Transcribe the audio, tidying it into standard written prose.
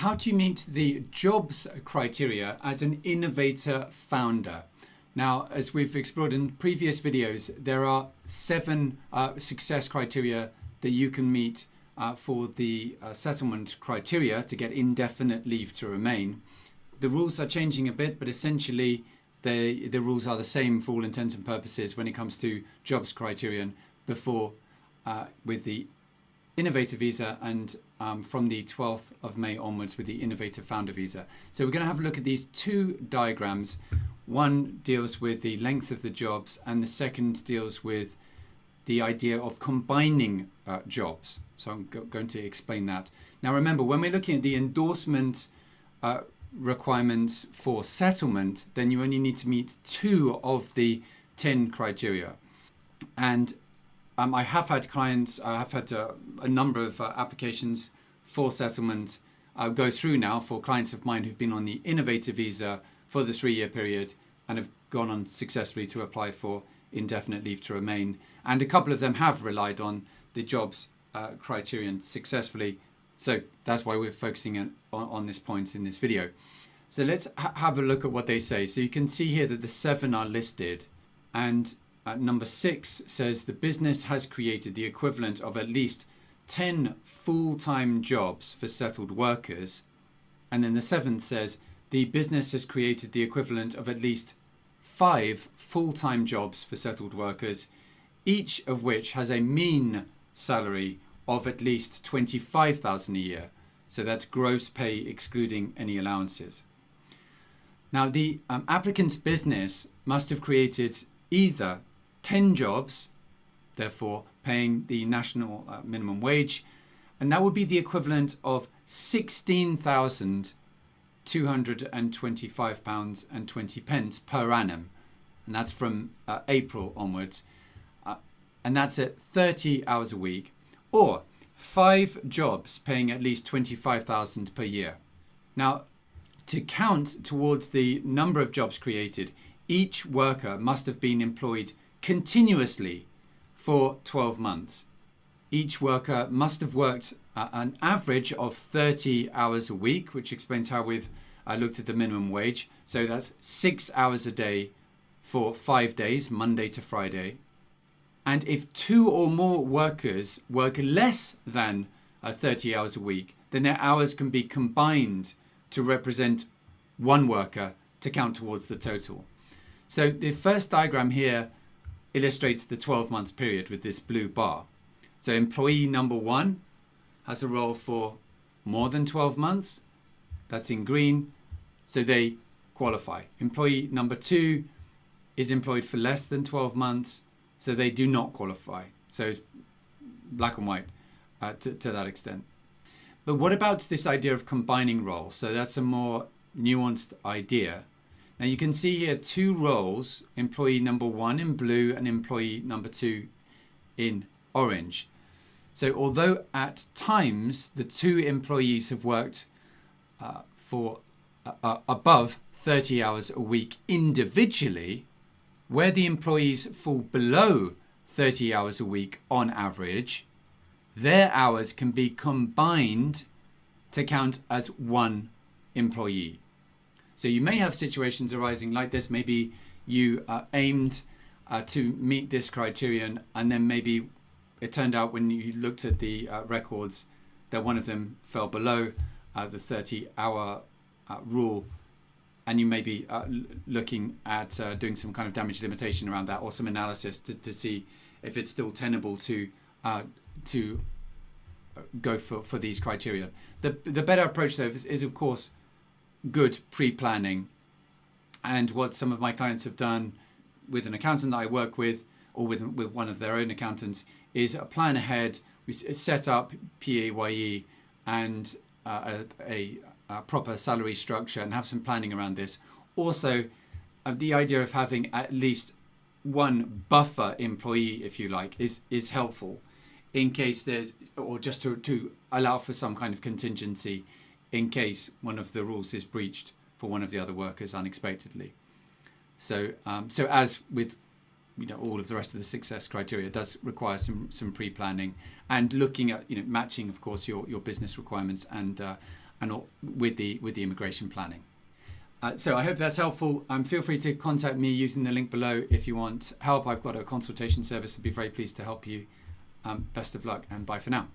how do you meet the jobs criteria as an innovator founder? Now, as we've explored in previous videos, there are 7 success criteria that you can meet for the settlement criteria to get indefinite leave to remain. The rules are changing a bit, but essentially the rules are the same for all intents and purposes when it comes to jobs criterion before with the Innovator visa and from the 12th of May onwards with the Innovator Founder visa. So we're going to have a look at these 2 diagrams. One deals with the length of the jobs and the second deals with the idea of combining jobs. So I'm going to explain that. Now remember, when we're looking at the endorsement requirements for settlement, then you only need to meet 2 of the 10 criteria. And I have had clients, I have had a number of applications for settlement go through now for clients of mine who've been on the Innovator visa for the 3-year period and have gone on successfully to apply for indefinite leave to remain. And a couple of them have relied on the jobs criterion successfully. So that's why we're focusing on this point in this video. So let's have a look at what they say. So you can see here that the 7 are listed, and number 6 says the business has created the equivalent of at least 10 full-time jobs for settled workers. And then the 7th says the business has created the equivalent of at least 5 full-time jobs for settled workers, each of which has a mean salary of at least $25,000 a year. So that's gross pay excluding any allowances. Now the applicant's business must have created either 10 jobs, therefore paying the national minimum wage, and that would be the equivalent of £16,225.20 per annum, and that's from April onwards, and that's at 30 hours a week, or 5 jobs paying at least $25,000 per year. Now, to count towards the number of jobs created, each worker must have been employed continuously for 12 months. Each worker must have worked an average of 30 hours a week, which explains how we've looked at the minimum wage. So that's 6 hours a day for 5 days, Monday to Friday. And if 2 or more workers work less than 30 hours a week, then their hours can be combined to represent 1 worker to count towards the total. So the first diagram here illustrates the 12-month period with this blue bar. So employee number 1 has a role for more than 12 months. That's in green. So they qualify. Employee number 2 is employed for less than 12 months. So they do not qualify. So it's black and white to that extent. But what about this idea of combining roles? So that's a more nuanced idea. Now you can see here 2 roles, employee number 1 in blue and employee number 2 in orange. So although at times the 2 employees have worked for above 30 hours a week individually, where the employees fall below 30 hours a week on average, their hours can be combined to count as 1 employee. So you may have situations arising like this. Maybe you aimed to meet this criterion, and then maybe it turned out when you looked at the records that one of them fell below the 30-hour rule, and you may be looking at doing some kind of damage limitation around that, or some analysis to see if it's still tenable to go for these criteria. The better approach though is of course good pre-planning, and what some of my clients have done with an accountant that I work with, or with one of their own accountants, is plan ahead. We set up PAYE and a proper salary structure, and have some planning around this. Also, the idea of having at least 1 buffer employee, if you like, is helpful in case there's, or just to allow for some kind of contingency in case one of the rules is breached for one of the other workers unexpectedly. So as with all of the rest of the success criteria, it does require some pre-planning and looking at matching, of course, your business requirements and and with the immigration planning. So I hope that's helpful. Feel free to contact me using the link below if you want help. I've got a consultation service. I'd be very pleased to help you. Best of luck and bye for now.